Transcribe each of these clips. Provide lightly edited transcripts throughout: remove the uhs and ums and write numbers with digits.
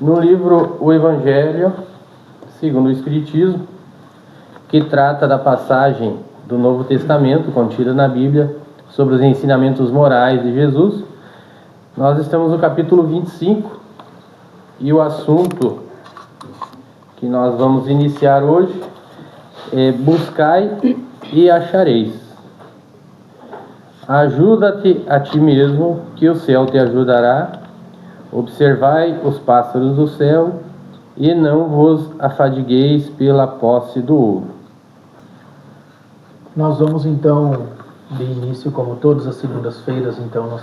no livro O Evangelho segundo o Espiritismo, que trata da passagem do Novo Testamento contida na Bíblia sobre os ensinamentos morais de Jesus. Nós estamos no capítulo 25 e o assunto que nós vamos iniciar hoje é: buscai e achareis. Ajuda-te a ti mesmo, que o céu te ajudará. Observai os pássaros do céu, e não vos afadigueis pela posse do ouro. Nós vamos então, de início, como todas as segundas-feiras, então nós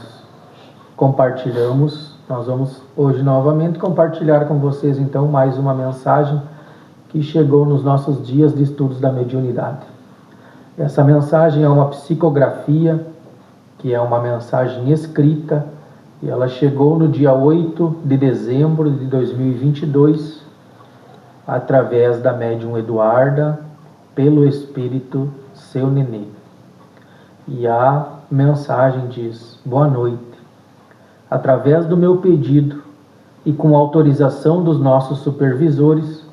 compartilhamos. Nós vamos hoje novamente compartilhar com vocês então mais uma mensagem que chegou nos nossos dias de estudos da mediunidade. Essa mensagem é uma psicografia, que é uma mensagem escrita, e ela chegou no dia 8 de dezembro de 2022, através da médium Eduarda, pelo Espírito Seu Nenê. E a mensagem diz: boa noite. Através do meu pedido e com autorização dos nossos supervisores,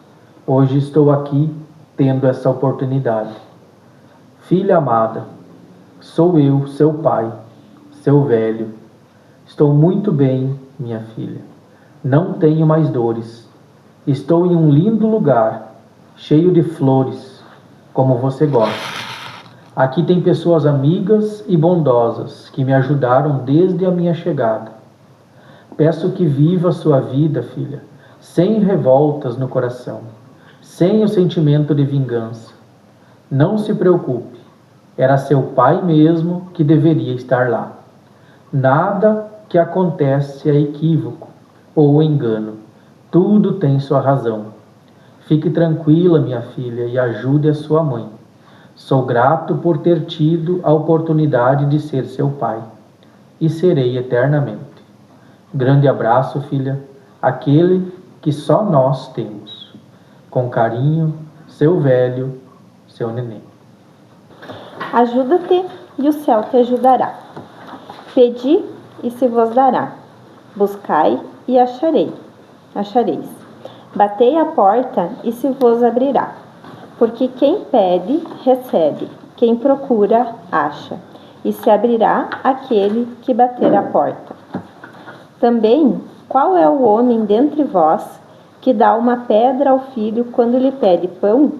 hoje estou aqui tendo essa oportunidade. Filha amada, sou eu, seu pai, seu velho. Estou muito bem, minha filha. Não tenho mais dores. Estou em um lindo lugar, cheio de flores, como você gosta. Aqui tem pessoas amigas e bondosas que me ajudaram desde a minha chegada. Peço que viva a sua vida, filha, sem revoltas no coração, sem o sentimento de vingança. Não se preocupe, era seu pai mesmo que deveria estar lá. Nada que acontece é equívoco ou engano. Tudo tem sua razão. Fique tranquila, minha filha, e ajude a sua mãe. Sou grato por ter tido a oportunidade de ser seu pai, e serei eternamente. Grande abraço, filha, aquele que só nós temos. Com carinho, seu velho, seu neném. Ajuda-te e o céu te ajudará. Pedi e se vos dará. Buscai e achareis. Batei à porta e se vos abrirá. Porque quem pede, recebe. Quem procura, acha. E se abrirá aquele que bater à porta. Também, qual é o homem dentre vós que dá uma pedra ao filho quando lhe pede pão?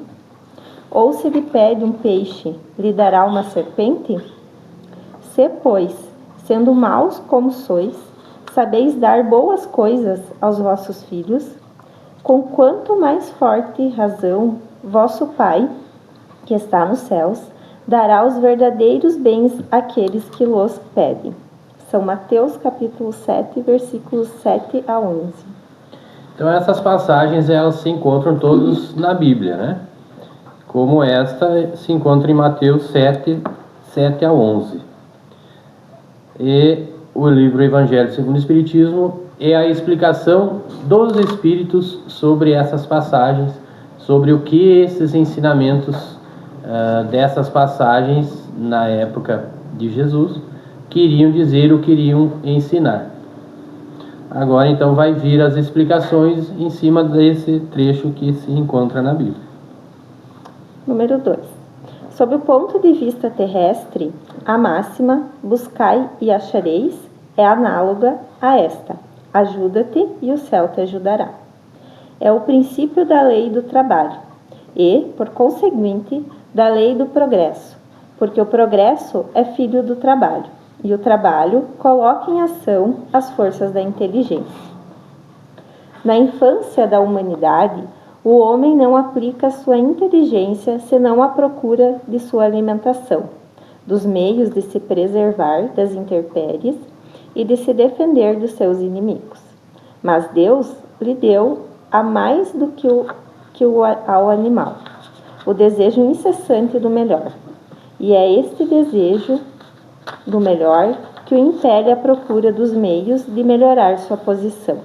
Ou se lhe pede um peixe, lhe dará uma serpente? Se, pois, sendo maus como sois, sabeis dar boas coisas aos vossos filhos, com quanto mais forte razão vosso Pai, que está nos céus, dará os verdadeiros bens àqueles que los pedem. São Mateus capítulo 7, versículos 7 a 11. Então essas passagens elas se encontram todas na Bíblia, né? Como esta se encontra em Mateus 7, 7 a 11. E o livro Evangelho segundo o Espiritismo é a explicação dos Espíritos sobre essas passagens, sobre o que esses ensinamentos dessas passagens, na época de Jesus, queriam dizer ou queriam ensinar. Agora, então, vai vir as explicações em cima desse trecho que se encontra na Bíblia. Número 2. Sob o ponto de vista terrestre, a máxima, buscai e achareis, é análoga a esta: ajuda-te e o céu te ajudará. É o princípio da lei do trabalho e, por conseguinte, da lei do progresso, porque o progresso é filho do trabalho, e o trabalho coloca em ação as forças da inteligência. Na infância da humanidade, o homem não aplica sua inteligência senão à procura de sua alimentação, dos meios de se preservar das intempéries e de se defender dos seus inimigos. Mas Deus lhe deu a mais do que ao animal, o desejo incessante do melhor. E é este desejo do melhor que o impele à procura dos meios de melhorar sua posição,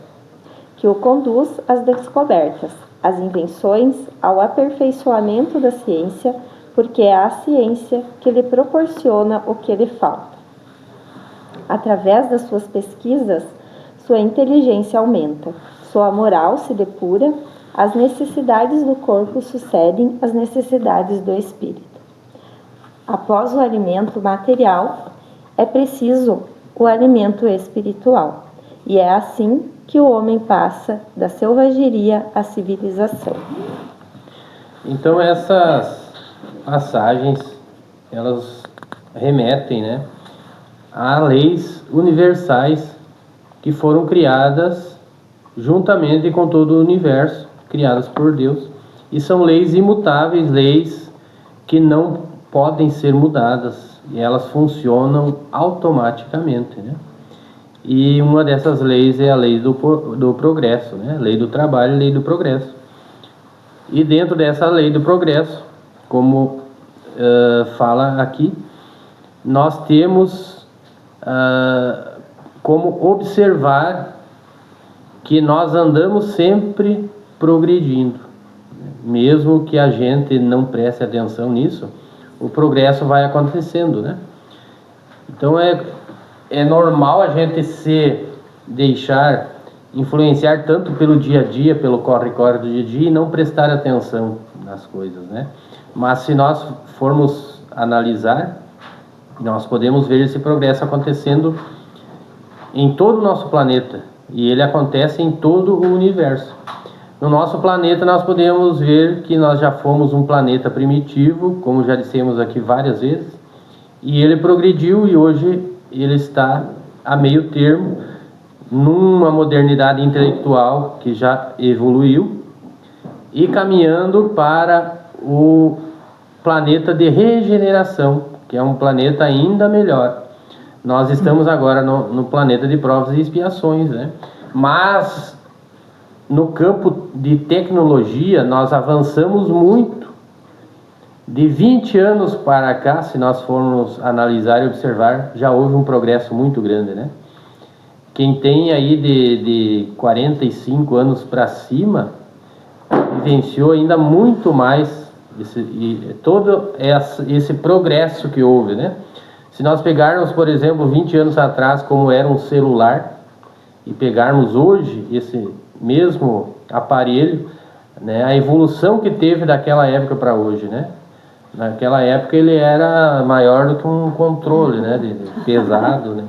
que o conduz às descobertas, às invenções, ao aperfeiçoamento da ciência, porque é a ciência que lhe proporciona o que lhe falta. Através das suas pesquisas, sua inteligência aumenta, Sua moral se depura, as necessidades do corpo sucedem às necessidades do espírito. Após o alimento material, é preciso o alimento espiritual, e é assim que o homem passa da selvageria à civilização. Então essas passagens, elas remetem, né, a leis universais que foram criadas juntamente com todo o universo, criadas por Deus, e são leis imutáveis, leis que não podem ser mudadas, e elas funcionam automaticamente, né? E uma dessas leis é a lei do progresso, né? Lei do trabalho e lei do progresso. E dentro dessa lei do progresso, como fala aqui, nós temos como observar que nós andamos sempre progredindo. Mesmo que a gente não preste atenção nisso, o progresso vai acontecendo, né? Então é normal a gente se deixar influenciar tanto pelo dia a dia, pelo corre-corre do dia a dia, e não prestar atenção nas coisas, né? Mas se nós formos analisar, nós podemos ver esse progresso acontecendo em todo o nosso planeta, e ele acontece em todo o universo. No nosso planeta nós podemos ver que nós já fomos um planeta primitivo, como já dissemos aqui várias vezes, e ele progrediu e hoje ele está a meio termo, numa modernidade intelectual que já evoluiu e caminhando para o planeta de regeneração, que é um planeta ainda melhor. Nós estamos agora no planeta de provas e expiações, né? Mas no campo de tecnologia nós avançamos muito. De 20 anos para cá, se nós formos analisar e observar, já houve um progresso muito grande, né? Quem tem aí de 45 anos para cima, vivenciou ainda muito mais todo esse progresso que houve, né? Se nós pegarmos, por exemplo, 20 anos atrás, como era um celular, e pegarmos hoje esse mesmo aparelho, né, a evolução que teve daquela época para hoje, né? Naquela época ele era maior do que um controle, né, pesado, né?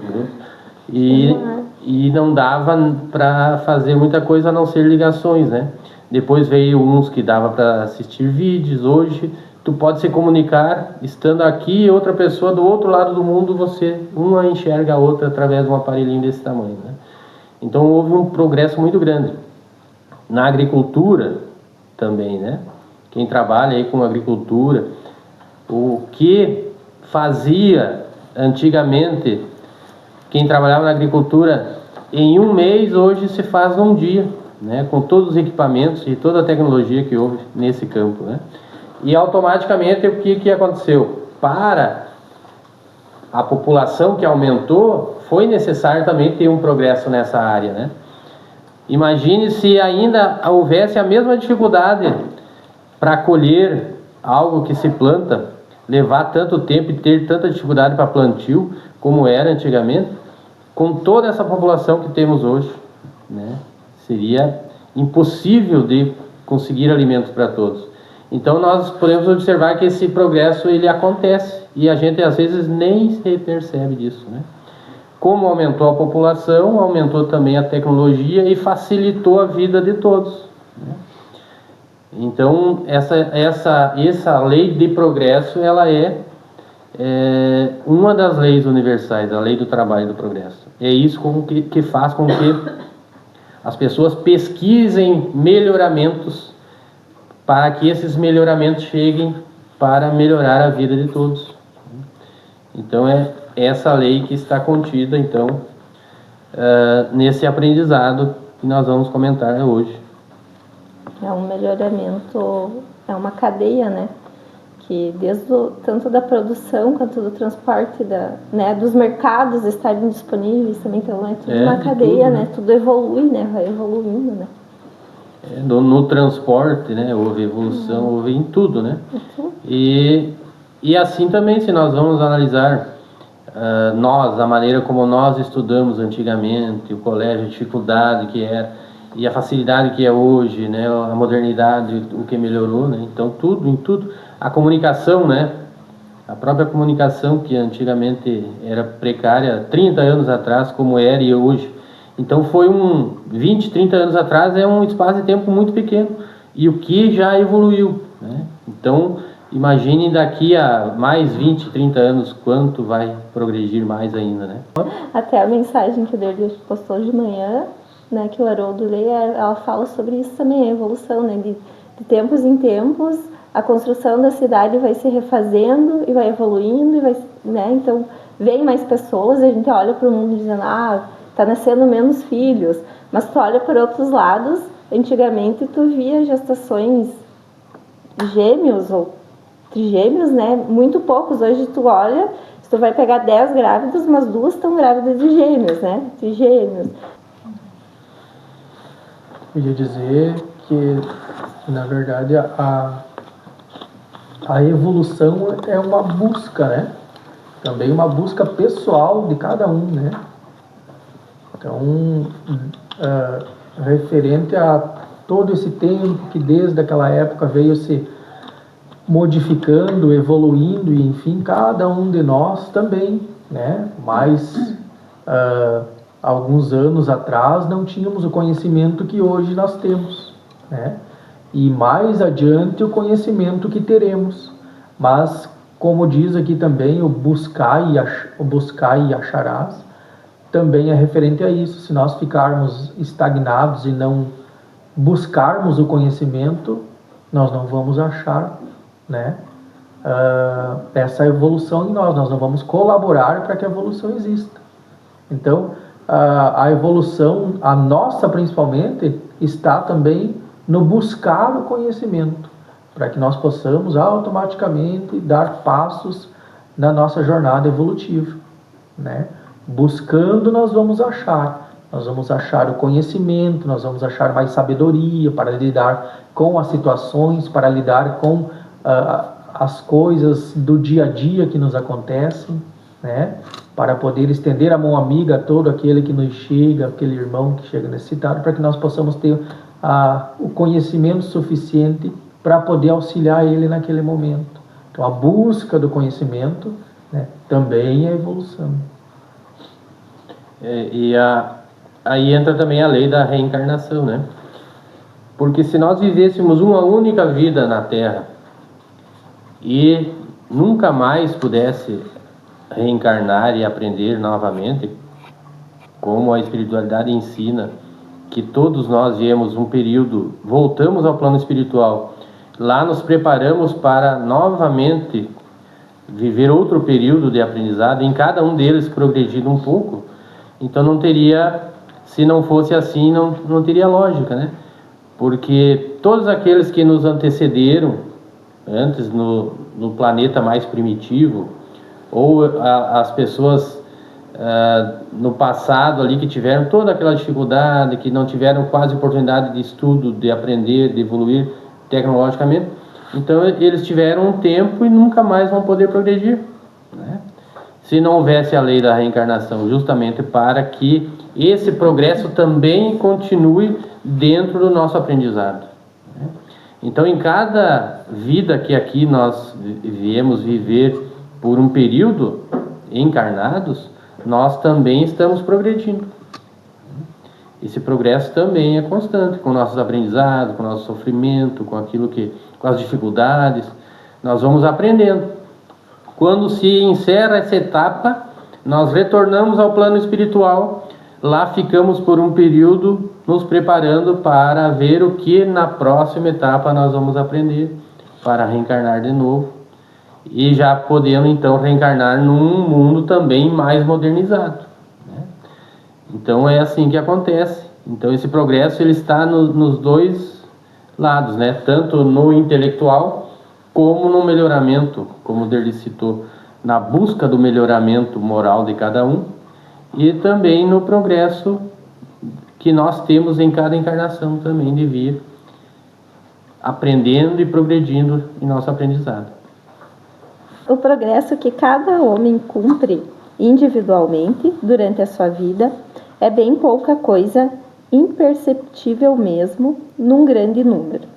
E não dava para fazer muita coisa a não ser ligações, né? Depois veio uns que dava para assistir vídeos. Hoje tu pode se comunicar estando aqui e outra pessoa do outro lado do mundo, uma enxerga a outra através de um aparelhinho desse tamanho, né? Então houve um progresso muito grande. Na agricultura também, né? Quem trabalha aí com agricultura, o que fazia antigamente quem trabalhava na agricultura em um mês, hoje se faz num dia, né? Com todos os equipamentos e toda a tecnologia que houve nesse campo, né? E automaticamente o que aconteceu? Para a população que aumentou, foi necessário também ter um progresso nessa área, né? Imagine se ainda houvesse a mesma dificuldade para colher algo que se planta, levar tanto tempo e ter tanta dificuldade para plantio como era antigamente, com toda essa população que temos hoje, né? Seria impossível de conseguir alimentos para todos. Então nós podemos observar que esse progresso ele acontece e a gente às vezes nem se percebe disso, né? Como aumentou a população, aumentou também a tecnologia e facilitou a vida de todos, né? Então essa lei de progresso, ela é uma das leis universais, a lei do trabalho e do progresso. É isso que faz com que as pessoas pesquisem melhoramentos para que esses melhoramentos cheguem para melhorar a vida de todos. Então é essa lei que está contida então nesse aprendizado que nós vamos comentar hoje. É um melhoramento, é uma cadeia, né? Que desde tanto da produção quanto do transporte, dos mercados estarem disponíveis também, então é tudo uma cadeia, tudo, né? Tudo evolui, né? Vai evoluindo, né? No transporte, né? Houve evolução, houve em tudo, né? E assim também, se nós vamos analisar a maneira como nós estudamos antigamente, o colégio, a dificuldade que era, e a facilidade que é hoje, né, a modernidade, o que melhorou, né? Então em tudo, a comunicação, né, a própria comunicação que antigamente era precária 30 anos atrás, como era e hoje. Então 20, 30 anos atrás é um espaço de tempo muito pequeno e o que já evoluiu, né? Então imagine daqui a mais 20, 30 anos quanto vai progredir mais ainda, né? Até a mensagem que o Deus postou de manhã, né, que o Haroldo lê, ela fala sobre isso também, a evolução, né, de tempos em tempos, a construção da cidade vai se refazendo e vai evoluindo, né, então vem mais pessoas, a gente olha para o mundo dizendo, tá nascendo menos filhos, mas tu olha por outros lados, antigamente tu via gestações de gêmeos ou trigêmeos, né, muito poucos, hoje tu olha, se tu vai pegar 10 grávidas, mas 2 estão grávidas de gêmeos, né, trigêmeos. Eu ia dizer que, na verdade, a evolução é uma busca, né? Também uma busca pessoal de cada um, né? Então, referente a todo esse tempo que desde aquela época veio se modificando, evoluindo, e enfim, cada um de nós também, né? Mas alguns anos atrás não tínhamos o conhecimento que hoje nós temos, né? E mais adiante o conhecimento que teremos. Mas, como diz aqui também, o buscar e acharás, também é referente a isso. Se nós ficarmos estagnados e não buscarmos o conhecimento, nós não vamos achar, né, essa evolução em nós não vamos colaborar para que a evolução exista. Então, a evolução, a nossa principalmente, está também no buscar o conhecimento, para que nós possamos automaticamente dar passos na nossa jornada evolutiva, né? Buscando, nós vamos achar o conhecimento, nós vamos achar mais sabedoria para lidar com as situações, para lidar com as coisas do dia a dia que nos acontecem, né? Para poder estender a mão amiga a todo aquele que nos chega, aquele irmão que chega necessitado, para que nós possamos ter o conhecimento suficiente para poder auxiliar ele naquele momento. Então, a busca do conhecimento, né, também é evolução. Aí entra também a lei da reencarnação, né? Porque se nós vivêssemos uma única vida na Terra e nunca mais pudesse reencarnar e aprender novamente, como a espiritualidade ensina, que todos nós viemos um período, voltamos ao plano espiritual, lá nos preparamos para novamente viver outro período de aprendizado, em cada um deles progredindo um pouco. Então não teria, se não fosse assim, não teria lógica, né? Porque todos aqueles que nos antecederam antes no planeta mais primitivo, ou as pessoas no passado ali que tiveram toda aquela dificuldade, que não tiveram quase oportunidade de estudo, de aprender, de evoluir tecnologicamente, então eles tiveram um tempo e nunca mais vão poder progredir, né? Se não houvesse a lei da reencarnação, justamente para que esse progresso também continue dentro do nosso aprendizado, né? Então, em cada vida que aqui nós viemos viver por um período encarnados, nós também estamos progredindo. Esse progresso também é constante, com nossos aprendizados, com o nosso sofrimento, com as dificuldades, nós vamos aprendendo. Quando se encerra essa etapa, nós retornamos ao plano espiritual, lá ficamos por um período nos preparando para ver o que na próxima etapa nós vamos aprender, para reencarnar de novo, e já podendo então reencarnar num mundo também mais modernizado, né? Então é assim que acontece. Então esse progresso ele está nos dois lados, né? Tanto no intelectual como no melhoramento, como o Derli citou, na busca do melhoramento moral de cada um, e também no progresso que nós temos em cada encarnação também de vir aprendendo e progredindo em nosso aprendizado. O progresso que cada homem cumpre individualmente durante a sua vida é bem pouca coisa imperceptível mesmo, num grande número.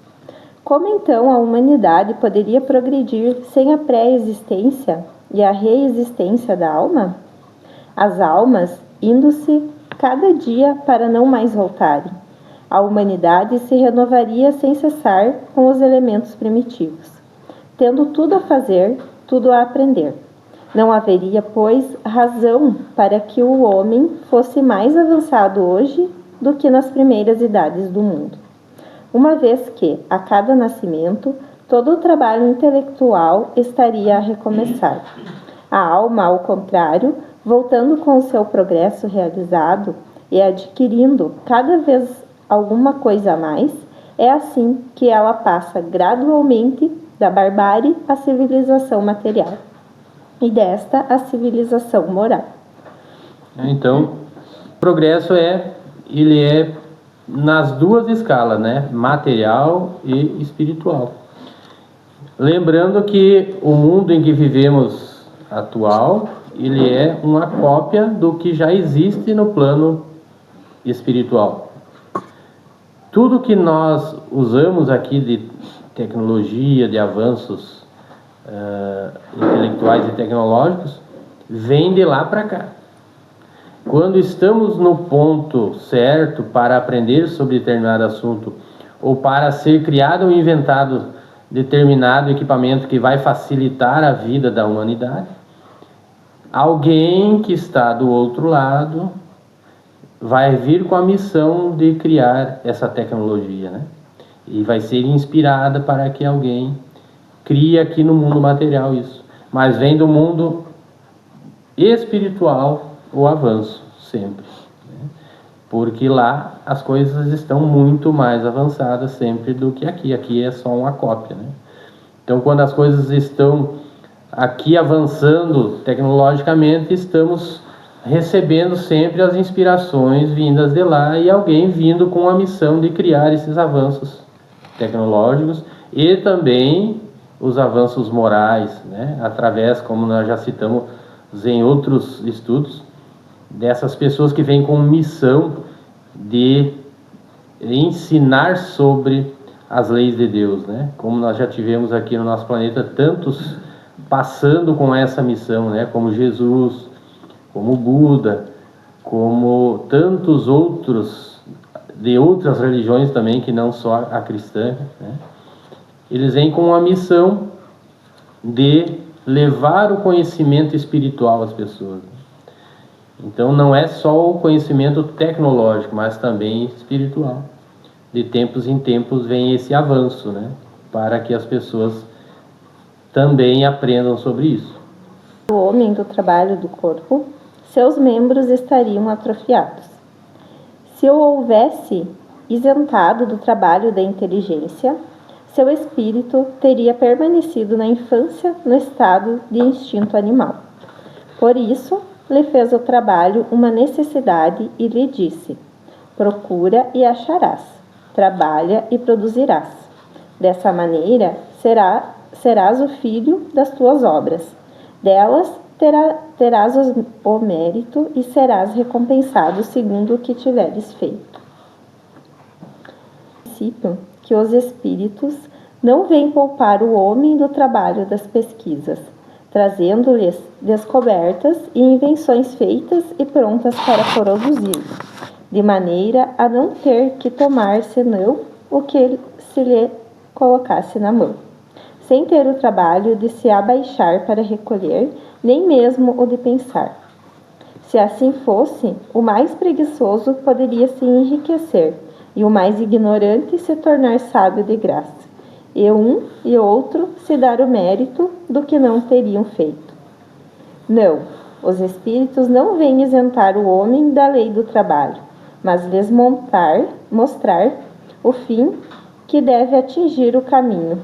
Como então a humanidade poderia progredir sem a pré-existência e a reexistência da alma? As almas indo-se cada dia para não mais voltarem. A humanidade se renovaria sem cessar com os elementos primitivos, tendo tudo a fazer, tudo a aprender. Não haveria, pois, razão para que o homem fosse mais avançado hoje do que nas primeiras idades do mundo, uma vez que, a cada nascimento, todo o trabalho intelectual estaria a recomeçar. A alma, ao contrário, voltando com o seu progresso realizado e adquirindo cada vez alguma coisa a mais, é assim que ela passa gradualmente da barbárie à civilização material e desta à civilização moral. Então, o progresso ele é nas duas escalas, né? Material e espiritual. Lembrando que o mundo em que vivemos atual, ele é uma cópia do que já existe no plano espiritual. Tudo que nós usamos aqui de tecnologia, de avanços intelectuais e tecnológicos, vem de lá para cá. Quando estamos no ponto certo para aprender sobre determinado assunto ou para ser criado ou inventado determinado equipamento que vai facilitar a vida da humanidade, alguém que está do outro lado vai vir com a missão de criar essa tecnologia, né? E vai ser inspirada para que alguém crie aqui no mundo material isso. Mas vem do mundo espiritual o avanço, sempre, né? Porque lá as coisas estão muito mais avançadas sempre do que aqui. Aqui é só uma cópia, né? Então, quando as coisas estão aqui avançando tecnologicamente, estamos recebendo sempre as inspirações vindas de lá e alguém vindo com a missão de criar esses avanços tecnológicos e também os avanços morais, né? Através, como nós já citamos em outros estudos, dessas pessoas que vêm com missão de ensinar sobre as leis de Deus, né? Como nós já tivemos aqui no nosso planeta tantos passando com essa missão, né? Como Jesus, como Buda, como tantos outros de outras religiões também, que não só a cristã, né? Eles vêm com a missão de levar o conhecimento espiritual às pessoas. Então não é só o conhecimento tecnológico, mas também espiritual. De tempos em tempos vem esse avanço, né? Para que as pessoas também aprendam sobre isso. O homem do trabalho do corpo, seus membros estariam atrofiados. Se o houvesse isentado do trabalho da inteligência, seu espírito teria permanecido na infância no estado de instinto animal. Por isso, lhe fez o trabalho uma necessidade e lhe disse: procura e acharás, trabalha e produzirás. Dessa maneira, serás o filho das tuas obras. Delas terás o mérito e serás recompensado segundo o que tiveres feito. Princípio que os espíritos não vêm poupar o homem do trabalho das pesquisas, trazendo-lhes descobertas e invenções feitas e prontas para produzir, de maneira a não ter que tomar senão o que se lhe colocasse na mão, sem ter o trabalho de se abaixar para recolher, nem mesmo o de pensar. Se assim fosse, o mais preguiçoso poderia se enriquecer, e o mais ignorante se tornar sábio de graça, e um e outro se dar o mérito do que não teriam feito. Não, os espíritos não vêm isentar o homem da lei do trabalho, mas lhes mostrar o fim que deve atingir o caminho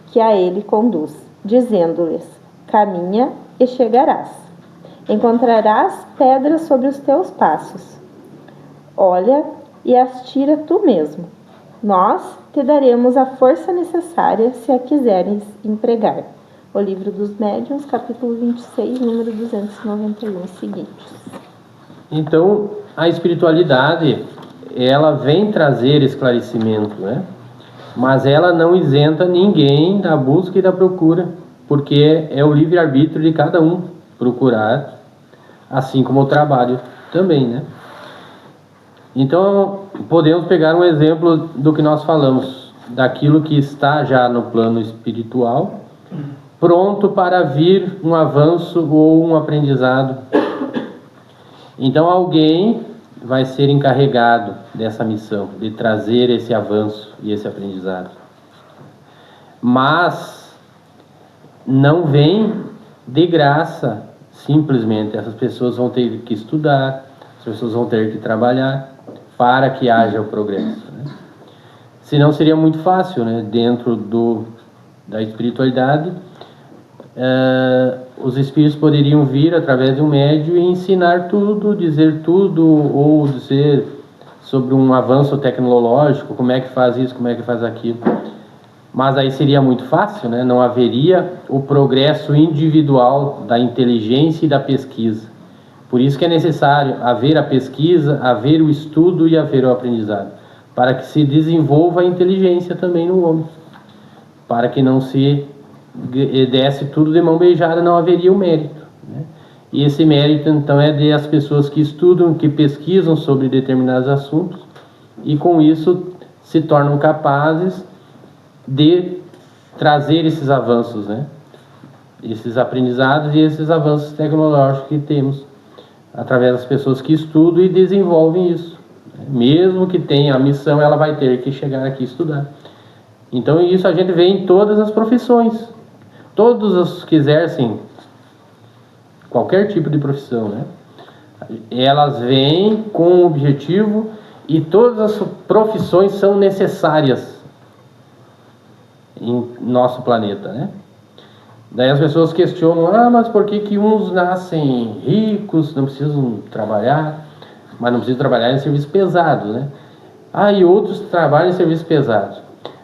que a ele conduz, dizendo-lhes: caminha e chegarás. Encontrarás pedras sobre os teus passos. Olha e as tira tu mesmo. Nós te daremos a força necessária se a quiseres empregar. O Livro dos Médiuns, capítulo 26, número 291 seguintes. Então, a espiritualidade, ela vem trazer esclarecimento, né? Mas ela não isenta ninguém da busca e da procura, porque é o livre-arbítrio de cada um procurar, assim como o trabalho também, né? Então, podemos pegar um exemplo do que nós falamos, daquilo que está já no plano espiritual, pronto para vir um avanço ou um aprendizado. Então, alguém vai ser encarregado dessa missão, de trazer esse avanço e esse aprendizado. Mas não vem de graça, simplesmente. Essas pessoas vão ter que estudar, as pessoas vão ter que trabalhar para que haja o progresso, né? Senão seria muito fácil, né? Dentro da espiritualidade, os espíritos poderiam vir através de um médium e ensinar tudo, dizer tudo, ou dizer sobre um avanço tecnológico, como é que faz isso, como é que faz aquilo. Mas aí seria muito fácil, né? Não haveria o progresso individual da inteligência e da pesquisa. Por isso que é necessário haver a pesquisa, haver o estudo e haver o aprendizado, para que se desenvolva a inteligência também no homem, para que não se desse tudo de mão beijada, não haveria o mérito, né? E esse mérito então é das pessoas que estudam, que pesquisam sobre determinados assuntos e com isso se tornam capazes de trazer esses avanços, né? Esses aprendizados e esses avanços tecnológicos que temos através das pessoas que estudam e desenvolvem isso, né? Mesmo que tenha a missão, ela vai ter que chegar aqui e estudar. Então isso a gente vê em todas as profissões. Todos os que exercem qualquer tipo de profissão, né? Elas vêm com um objetivo e todas as profissões são necessárias em nosso planeta, né? Daí as pessoas questionam, mas por que uns nascem ricos, não precisam trabalhar, mas não precisam trabalhar em serviço pesado, né? E outros trabalham em serviço pesado.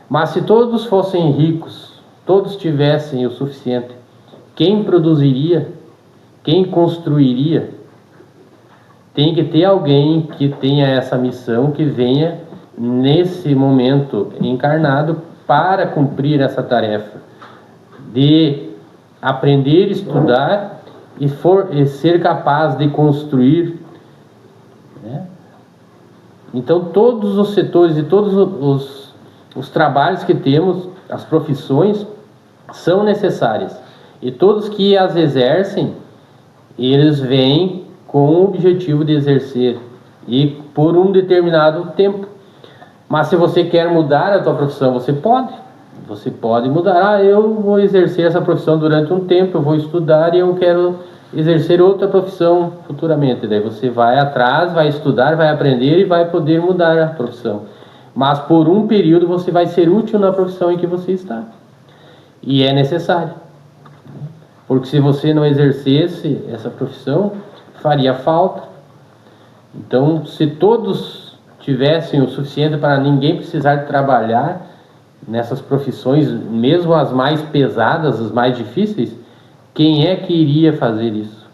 Mas se todos fossem ricos, todos tivessem o suficiente, quem produziria? Quem construiria? Tem que ter alguém que tenha essa missão, que venha nesse momento encarnado para cumprir essa tarefa de aprender, estudar e ser capaz de construir, né? Então todos os setores e todos os trabalhos que temos, as profissões, são necessárias. E todos que as exercem, eles vêm com o objetivo de exercer e por um determinado tempo. Mas se você quer mudar a tua profissão, você pode mudar. Eu vou exercer essa profissão durante um tempo, eu vou estudar e eu quero exercer outra profissão futuramente. Daí você vai atrás, vai estudar, vai aprender e vai poder mudar a profissão. Mas por um período você vai ser útil na profissão em que você está. E é necessário. Porque se você não exercesse essa profissão, faria falta. Então, se todos tivessem o suficiente para ninguém precisar trabalhar nessas profissões, mesmo as mais pesadas, as mais difíceis, quem é que iria fazer isso?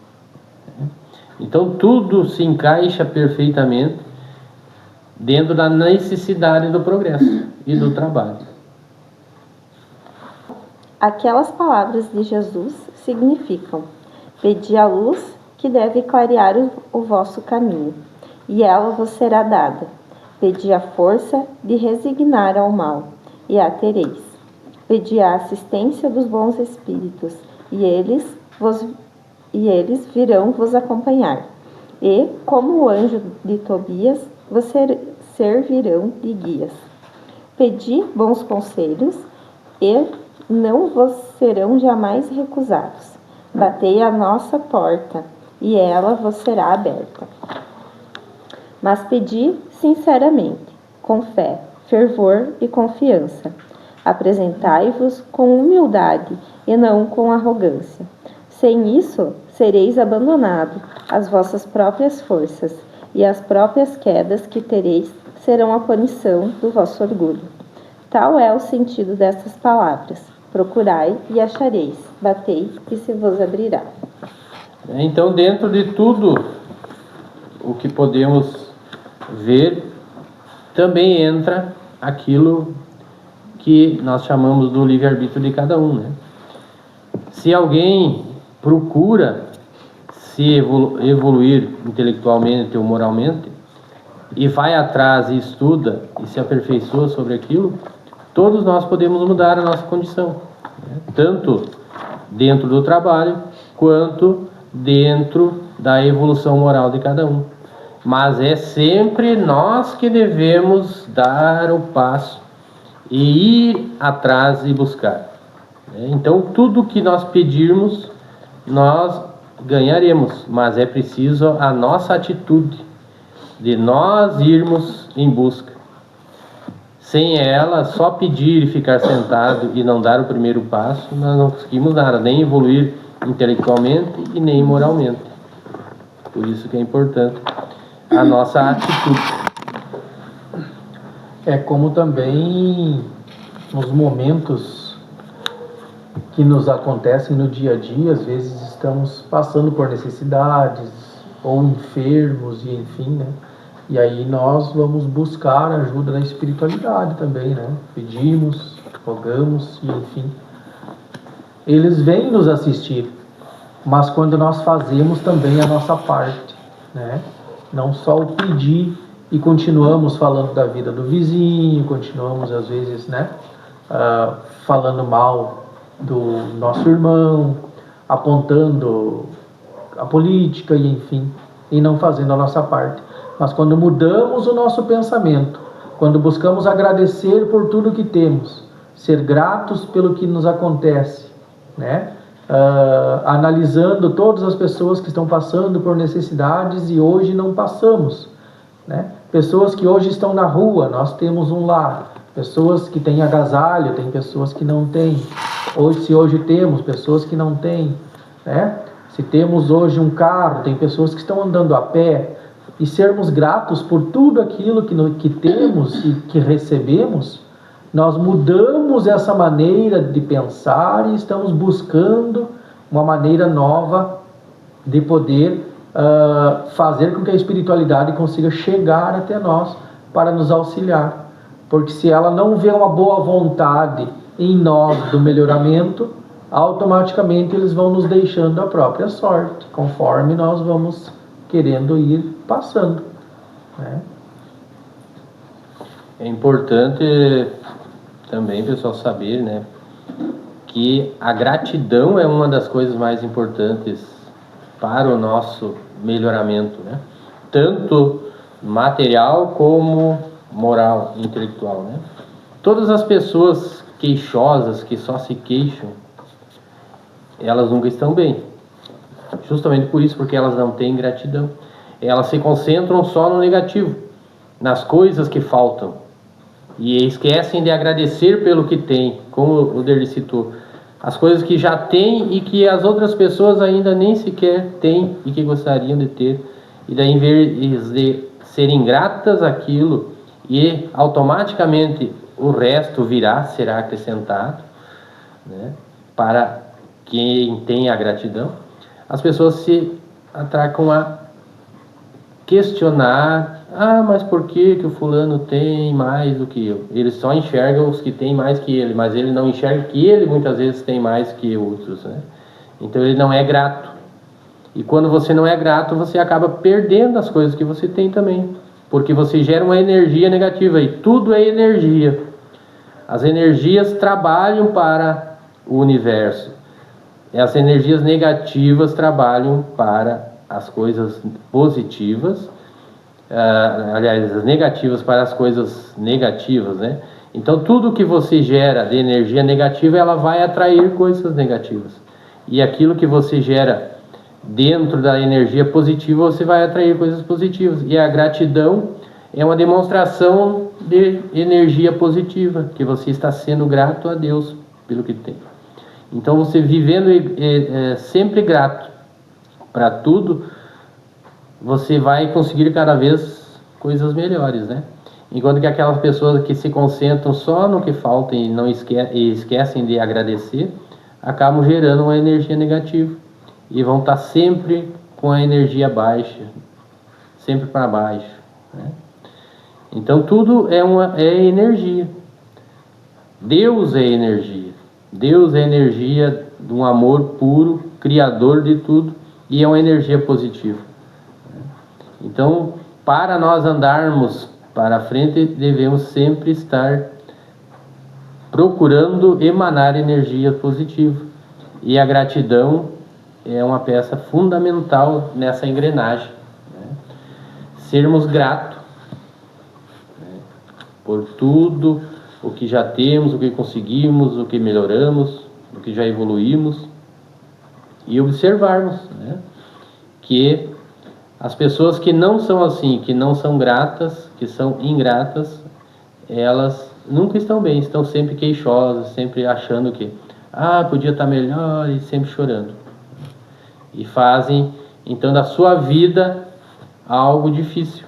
Então, tudo se encaixa perfeitamente dentro da necessidade do progresso e do trabalho. Aquelas palavras de Jesus significam: pedi a luz que deve clarear o vosso caminho, e ela vos será dada. Pedi a força de resignar ao mal, e a tereis. Pedi a assistência dos bons espíritos, e eles virão vos acompanhar. E, como o anjo de Tobias, vos servirão de guias. Pedi bons conselhos, e não vos serão jamais recusados. Batei à nossa porta, e ela vos será aberta. Mas pedi sinceramente, com fé, fervor e confiança. Apresentai-vos com humildade e não com arrogância. Sem isso, sereis abandonados às vossas próprias forças, e as próprias quedas que tereis serão a punição do vosso orgulho. Tal é o sentido destas palavras. Procurai e achareis, batei e se vos abrirá. Então, dentro de tudo o que podemos ver também entra aquilo que nós chamamos do livre-arbítrio de cada um, né? Se alguém procura se evoluir intelectualmente ou moralmente e vai atrás e estuda e se aperfeiçoa sobre aquilo, todos nós podemos mudar a nossa condição, né? Tanto dentro do trabalho quanto dentro da evolução moral de cada um. Mas é sempre nós que devemos dar o passo e ir atrás e buscar, né? Então tudo que nós pedirmos nós ganharemos, mas é preciso a nossa atitude de nós irmos em busca. Sem ela, só pedir e ficar sentado e não dar o primeiro passo, nós não conseguimos nada, nem evoluir intelectualmente e nem moralmente. Por isso que é importante a nossa atitude. É como também nos momentos que nos acontecem no dia a dia, às vezes estamos passando por necessidades ou enfermos e enfim, né? E aí nós vamos buscar ajuda na espiritualidade também, né? Pedimos, rogamos e enfim. Eles vêm nos assistir, mas quando nós fazemos também a nossa parte, né? Não só o pedir e continuamos falando da vida do vizinho, continuamos às vezes, né? Falando mal do nosso irmão, apontando a política e enfim, e não fazendo a nossa parte. Mas quando mudamos o nosso pensamento, quando buscamos agradecer por tudo que temos, ser gratos pelo que nos acontece, né? Analisando todas as pessoas que estão passando por necessidades e hoje não passamos, né? Pessoas que hoje estão na rua, nós temos um lar. Pessoas que têm agasalho, tem pessoas que não têm. Se hoje temos pessoas que não têm, né? Se temos hoje um carro, tem pessoas que estão andando a pé. E sermos gratos por tudo aquilo que temos e que recebemos, nós mudamos essa maneira de pensar e estamos buscando uma maneira nova de poder fazer com que a espiritualidade consiga chegar até nós para nos auxiliar. Porque se ela não vê uma boa vontade em nós do melhoramento, automaticamente eles vão nos deixando a própria sorte, conforme nós vamos querendo ir passando, né? É importante também, pessoal, saber, né, que a gratidão é uma das coisas mais importantes para o nosso melhoramento, né? Tanto material como moral, intelectual, né? Todas as pessoas queixosas que só se queixam, elas nunca estão bem. Justamente por isso, porque elas não têm gratidão. Elas se concentram só no negativo, nas coisas que faltam, e esquecem de agradecer pelo que tem, como o Derli citou, as coisas que já têm e que as outras pessoas ainda nem sequer têm e que gostariam de ter. E daí, em vez de serem gratas àquilo e automaticamente o resto será acrescentado, né, para quem tem a gratidão, as pessoas se atracam a questionar: mas por que o fulano tem mais do que eu? Eles só enxergam os que têm mais que ele, mas ele não enxerga que ele muitas vezes tem mais que outros, né? Então ele não é grato. E quando você não é grato, você acaba perdendo as coisas que você tem também, porque você gera uma energia negativa, e tudo é energia. As energias trabalham para o universo. As energias negativas trabalham para as coisas positivas, aliás, as negativas para as coisas negativas, né? Então, tudo que você gera de energia negativa, ela vai atrair coisas negativas. E aquilo que você gera dentro da energia positiva, você vai atrair coisas positivas. E a gratidão é uma demonstração de energia positiva, que você está sendo grato a Deus pelo que tem. Então, você vivendo sempre grato para tudo, você vai conseguir cada vez coisas melhores, né? Enquanto que aquelas pessoas que se concentram só no que falta e não esquecem de agradecer, acabam gerando uma energia negativa e vão estar sempre com a energia baixa, sempre para baixo, né? Então tudo é energia. Deus é energia. Deus é energia de um amor puro, criador de tudo, e é uma energia positiva. Então, para nós andarmos para frente, devemos sempre estar procurando emanar energia positiva. E a gratidão é uma peça fundamental nessa engrenagem. Sermos gratos por tudo o que já temos, o que conseguimos, o que melhoramos, o que já evoluímos, e observarmos, que as pessoas que não são assim, que não são gratas, que são ingratas, elas nunca estão bem, estão sempre queixosas, sempre achando que podia estar melhor, e sempre chorando. E fazem, então, da sua vida algo difícil.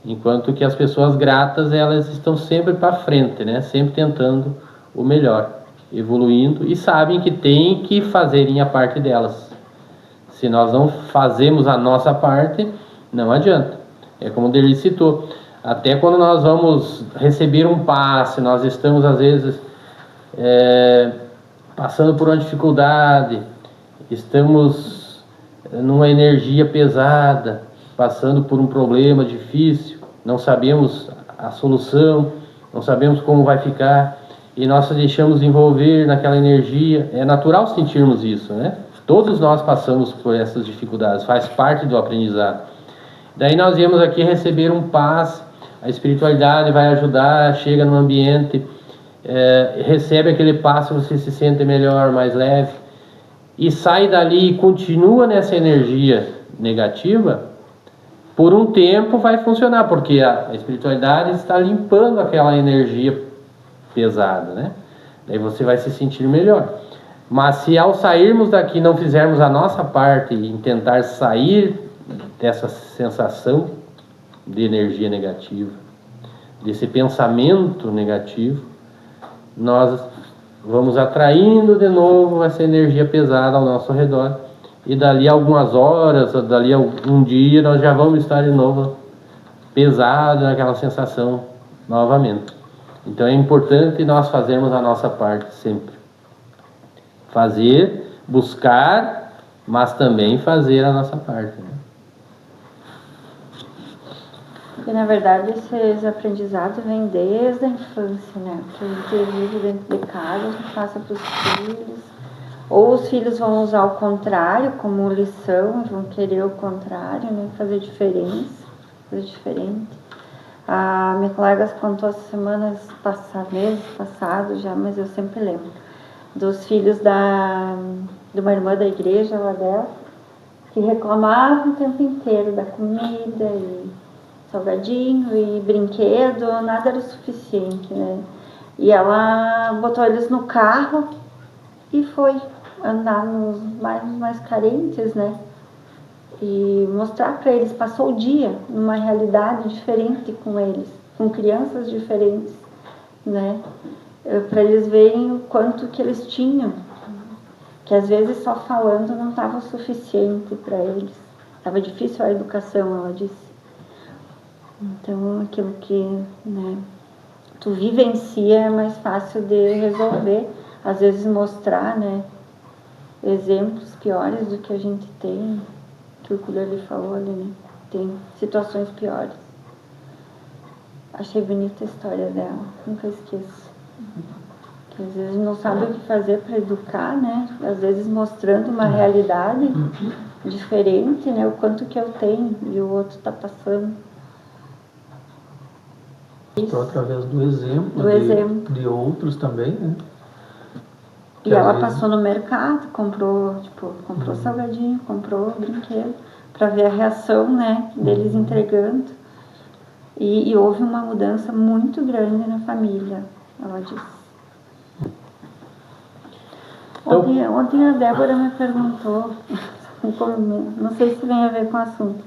Enquanto que as pessoas gratas, elas estão sempre para frente, sempre tentando o melhor, evoluindo, e sabem que tem que fazerem a parte delas. Se nós não fazemos a nossa parte, não adianta. É como o Derli citou, até quando nós vamos receber um passe, nós estamos às vezes passando por uma dificuldade, estamos numa energia pesada, passando por um problema difícil, não sabemos a solução, não sabemos como vai ficar, e nós deixamos envolver naquela energia. É natural sentirmos isso, Todos nós passamos por essas dificuldades, faz parte do aprendizado. Daí nós viemos aqui receber um passe, a espiritualidade vai ajudar, chega no ambiente, recebe aquele passe, você se sente melhor, mais leve, e sai dali e continua nessa energia negativa. Por um tempo vai funcionar, porque a espiritualidade está limpando aquela energia pesada, Daí você vai se sentir melhor. Mas se ao sairmos daqui não fizermos a nossa parte em tentar sair dessa sensação de energia negativa, desse pensamento negativo, nós vamos atraindo de novo essa energia pesada ao nosso redor, e dali a algumas horas, dali a um dia, nós já vamos estar de novo pesado naquela sensação novamente. Então é importante nós fazermos a nossa parte sempre. Fazer, buscar, mas também fazer a nossa parte. Porque, na verdade, esses aprendizados vêm desde a infância, Que a gente vive dentro de casa, a gente passa para os filhos. Ou os filhos vão usar o contrário como lição, vão querer o contrário, fazer diferença, fazer diferente. A minha colega contou as semanas passadas, meses passados já, mas eu sempre lembro, dos filhos de uma irmã da igreja lá dela, que reclamavam o tempo inteiro da comida, e salgadinho, e brinquedo, nada era o suficiente, E ela botou eles no carro e foi andar nos bairros mais carentes, E mostrar para eles, passou o dia numa realidade diferente com eles, com crianças diferentes, Para eles verem o quanto que eles tinham, que às vezes só falando não estava o suficiente para eles, estava difícil a educação, ela disse. Então aquilo que tu vivencia é mais fácil de resolver, às vezes mostrar exemplos piores do que a gente tem, que o Culler lhe falou ali, tem situações piores. Achei bonita a história dela, nunca esqueço. Que às vezes não sabe o que fazer para educar, Às vezes mostrando uma realidade diferente, o quanto que eu tenho e o outro está passando. Isso. Através do exemplo, de outros também, E ela passou no mercado, comprou salgadinho, comprou brinquedo, para ver a reação, deles entregando. E houve uma mudança muito grande na família, ela disse. Ontem a Débora me perguntou, não sei se tem a ver com o assunto,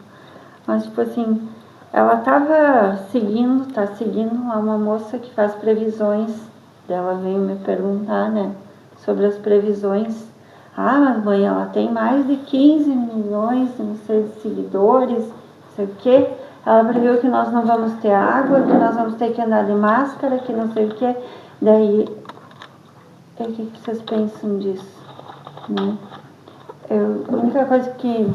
mas ela está seguindo uma moça que faz previsões, ela veio me perguntar, sobre as previsões. Mas mãe, ela tem mais de 15 milhões, não sei, de seguidores, não sei o quê. Ela previu que nós não vamos ter água, que nós vamos ter que andar de máscara, que não sei o que. Daí, o que vocês pensam disso? Né? A única coisa que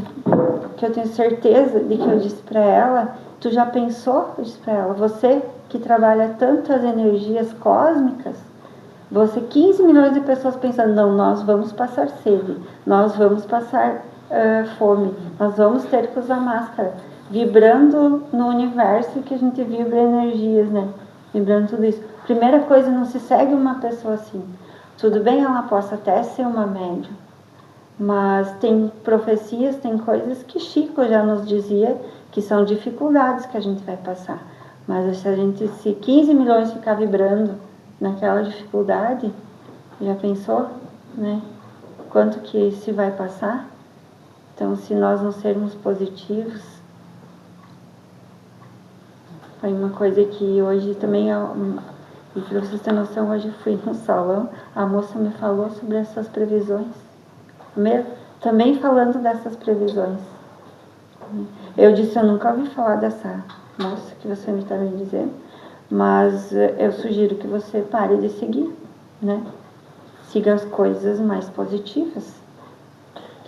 eu tenho certeza de que eu disse para ela, tu já pensou? Eu disse para ela, você que trabalha tanto as energias cósmicas, você, 15 milhões de pessoas pensando, não, nós vamos passar sede, nós vamos passar fome, nós vamos ter que usar máscara, vibrando no universo que a gente vibra energias, né? Vibrando tudo isso. Primeira coisa, não se segue uma pessoa assim. Tudo bem, ela possa até ser uma médium, mas tem profecias, tem coisas que Chico já nos dizia que são dificuldades que a gente vai passar. Mas se 15 milhões ficar vibrando naquela dificuldade, já pensou, né? Quanto que se vai passar? Então, se nós não sermos positivos, foi uma coisa que hoje também, e para vocês terem noção, hoje eu fui no salão, a moça me falou sobre essas previsões, também falando dessas previsões. Eu disse, eu nunca ouvi falar dessa moça que você me está me dizendo, mas eu sugiro que você pare de seguir, né? Siga as coisas mais positivas.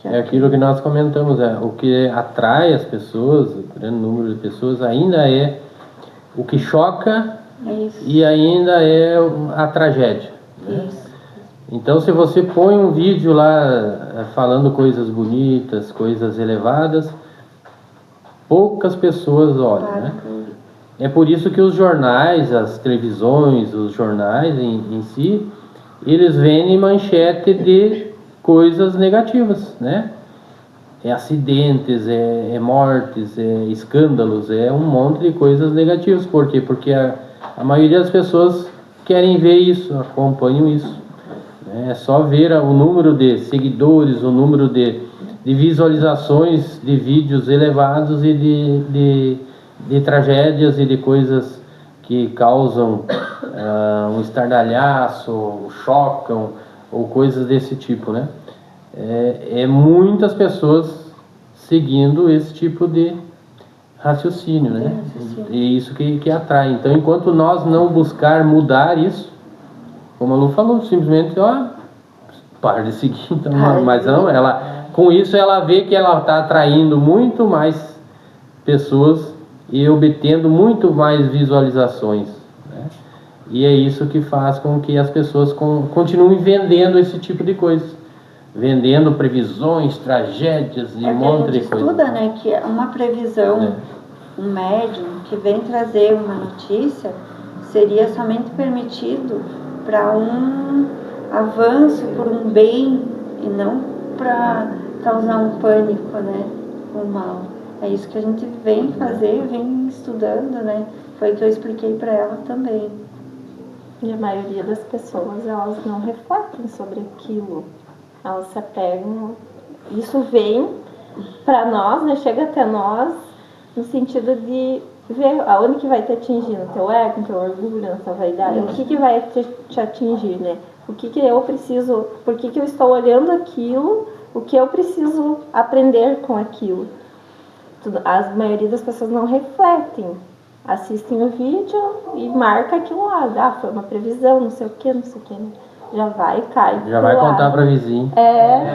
É aquilo que nós comentamos, o que atrai as pessoas, o grande número de pessoas, ainda é o que choca e ainda é a tragédia. Né? Então, se você põe um vídeo lá falando coisas bonitas, coisas elevadas, poucas pessoas olham, né? É por isso que os jornais, as televisões, os jornais em si, eles vendem manchete de coisas negativas, né? É acidentes, é mortes, é escândalos, é um monte de coisas negativas. Por quê? Porque a maioria das pessoas querem ver isso, acompanham isso. É só ver o número de seguidores, o número de visualizações de vídeos elevados e de tragédias e de coisas que causam um estardalhaço, chocam, ou coisas desse tipo, né? Muitas pessoas seguindo esse tipo de raciocínio, né? E isso que atrai. Então, enquanto nós não buscar mudar isso, como a Lu falou, simplesmente, para de seguir. Então, mas não, com isso ela vê que ela está atraindo muito mais pessoas e obtendo muito mais visualizações, né? E é isso que faz com que as pessoas continuem vendendo esse tipo de coisa, vendendo previsões, tragédias e um monte de coisa. Estuda, né, que uma previsão, um médium que vem trazer uma notícia seria somente permitido para um avanço, por um bem, e não para causar um pânico, né, um mal. É isso que a gente vem fazer, vem estudando, né? Foi o que eu expliquei para ela também. E a maioria das pessoas, elas não refletem sobre aquilo. Elas se apegam. Isso vem para nós, né? Chega até nós no sentido de ver aonde que vai te atingir, no teu ego, no teu orgulho, na tua vaidade. O que vai te atingir, né? O que eu preciso, por que eu estou olhando aquilo, o que eu preciso aprender com aquilo. A maioria das pessoas não refletem. Assistem o vídeo e marca aquilo lá. Foi uma previsão, não sei o que, não sei o que. Né? Já vai e cai. Já vai contar para vizinho.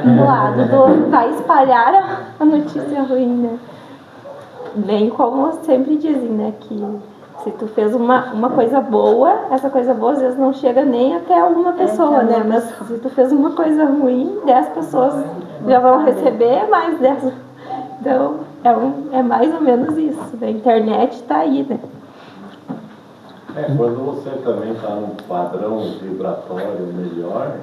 Do lado vai espalhar a notícia ruim, né? Bem como sempre dizem, né? Que se tu fez uma coisa boa, essa coisa boa às vezes não chega nem até uma pessoa, né? Mas se tu fez uma coisa ruim, 10 pessoas já vão receber mais 10. Então, é mais ou menos isso. A internet está aí, né? Quando você também está num padrão vibratório melhor,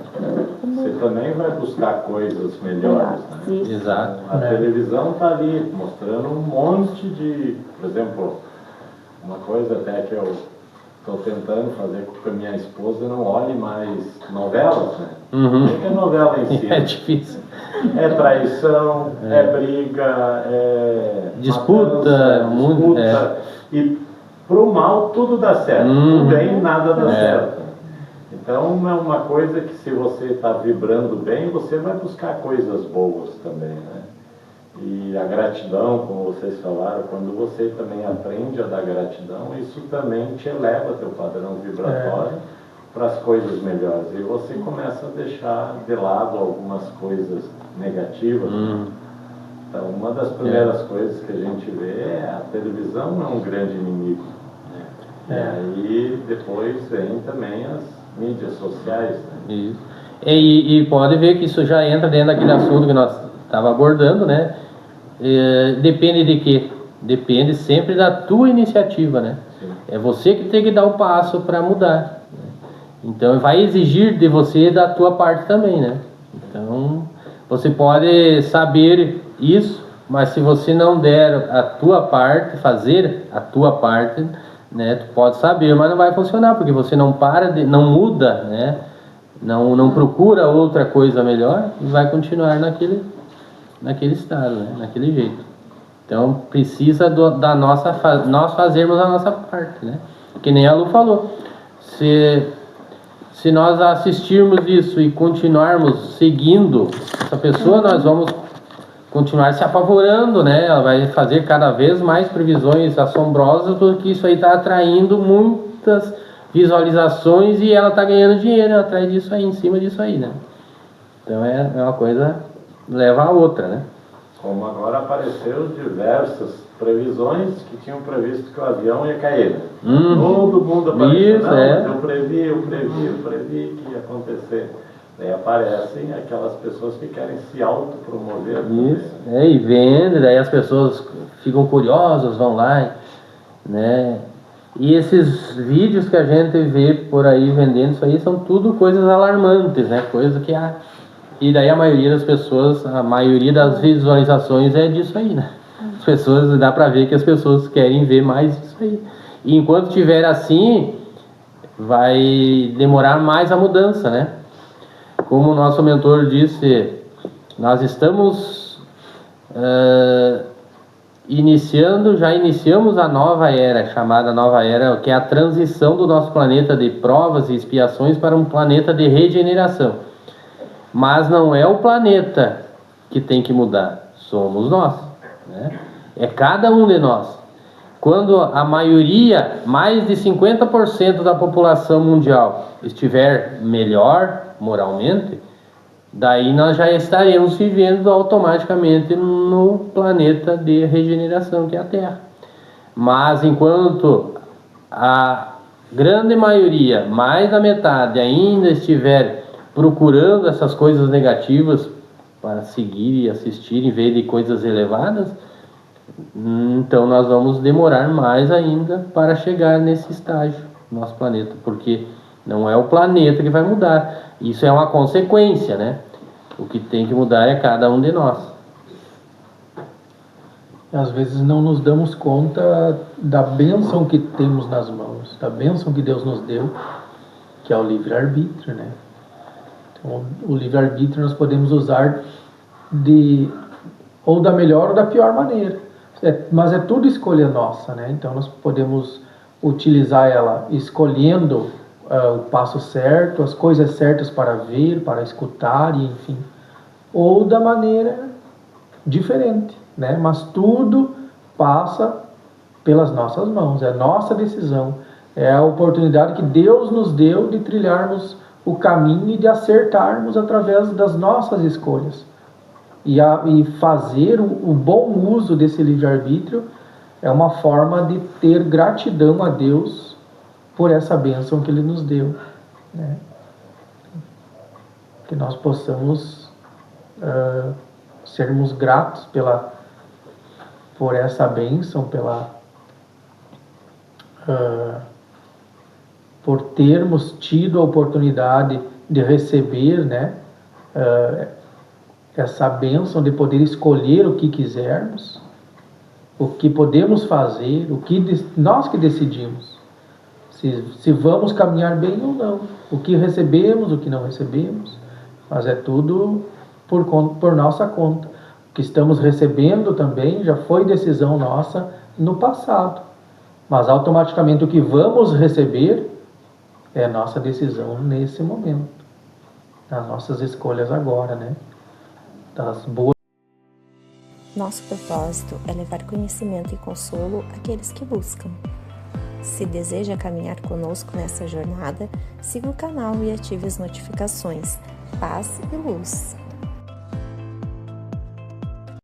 você também vai buscar coisas melhores, né? Exato. A televisão está ali, mostrando um monte de... Por exemplo, uma coisa até que eu estou tentando fazer com que a minha esposa não olhe mais novelas, né? O que é novela em si? É difícil. É traição, é briga, é disputa, disputa. E pro mal tudo dá certo, pro bem nada dá certo. Então é uma coisa que, se você está vibrando bem, você vai buscar coisas boas também, né? E a gratidão, como vocês falaram, quando você também aprende a dar gratidão, isso também te eleva teu padrão vibratório para as coisas melhores. E você começa a deixar de lado algumas coisas negativas. Então, uma das primeiras coisas que a gente vê é a televisão é um grande inimigo. E aí depois vem também as mídias sociais. Né? Isso. E pode ver que isso já entra dentro daquele assunto que nós estávamos abordando, né? Depende de quê? Depende sempre da tua iniciativa, né? Sim. É você que tem que dar o passo para mudar. Então vai exigir de você da tua parte também, né? Então você pode saber isso, mas se você não der a tua parte, fazer a tua parte, né? Tu pode saber, mas não vai funcionar porque você não não muda, né? Não procura outra coisa melhor e vai continuar naquele estado, né? Naquele jeito. Então precisa nós fazermos a nossa parte, né? Que nem a Lu falou. Se nós assistirmos isso e continuarmos seguindo essa pessoa, nós vamos continuar se apavorando, né? Ela vai fazer cada vez mais previsões assombrosas, porque isso aí está atraindo muitas visualizações e ela está ganhando dinheiro atrás disso aí, em cima disso aí, né? Então é uma coisa leva a outra, né? Como agora apareceu diversas previsões que tinham previsto que o avião ia cair. Né? Todo mundo apareceu. Isso, eu previ que ia acontecer. Daí aparecem aquelas pessoas que querem se autopromover. Isso, e vende, daí as pessoas ficam curiosas, vão lá, né? E esses vídeos que a gente vê por aí vendendo isso aí são tudo coisas alarmantes, né? Coisa que E daí a maioria das pessoas, a maioria das visualizações é disso aí, né? As pessoas, dá pra ver que as pessoas querem ver mais disso aí. E enquanto tiver assim, vai demorar mais a mudança, né? Como o nosso mentor disse, nós estamos já iniciamos a nova era, chamada nova era, que é a transição do nosso planeta de provas e expiações para um planeta de regeneração. Mas não é o planeta que tem que mudar, somos nós, né? É cada um de nós. Quando a maioria, mais de 50% da população mundial estiver melhor moralmente, daí nós já estaremos vivendo automaticamente no planeta de regeneração que é a Terra. Mas enquanto a grande maioria, mais da metade, ainda estiver procurando essas coisas negativas para seguir e assistir em vez de coisas elevadas, então nós vamos demorar mais ainda para chegar nesse estágio, nosso planeta, porque não é o planeta que vai mudar, isso é uma consequência, né? O que tem que mudar é cada um de nós. Às vezes não nos damos conta da bênção que temos nas mãos, da bênção que Deus nos deu, que é o livre-arbítrio, né? Então, o livre-arbítrio nós podemos usar ou da melhor ou da pior maneira. Mas é tudo escolha nossa, né? Então nós podemos utilizar ela escolhendo o passo certo, as coisas certas para ver, para escutar, e enfim. Ou da maneira diferente, né? Mas tudo passa pelas nossas mãos, é a nossa decisão, é a oportunidade que Deus nos deu de trilharmos o caminho e de acertarmos através das nossas escolhas. E fazer o bom uso desse livre-arbítrio é uma forma de ter gratidão a Deus por essa bênção que Ele nos deu, né? Que nós possamos sermos gratos por essa bênção, por termos tido a oportunidade de receber, né, essa bênção de poder escolher o que quisermos, o que podemos fazer, nós que decidimos se vamos caminhar bem ou não, o que recebemos, o que não recebemos, mas é tudo por nossa conta. O que estamos recebendo também já foi decisão nossa no passado, mas automaticamente o que vamos receber é nossa decisão nesse momento, as nossas escolhas agora, né? Das boas. Nosso propósito é levar conhecimento e consolo àqueles que buscam. Se deseja caminhar conosco nessa jornada, siga o canal e ative as notificações. Paz e luz!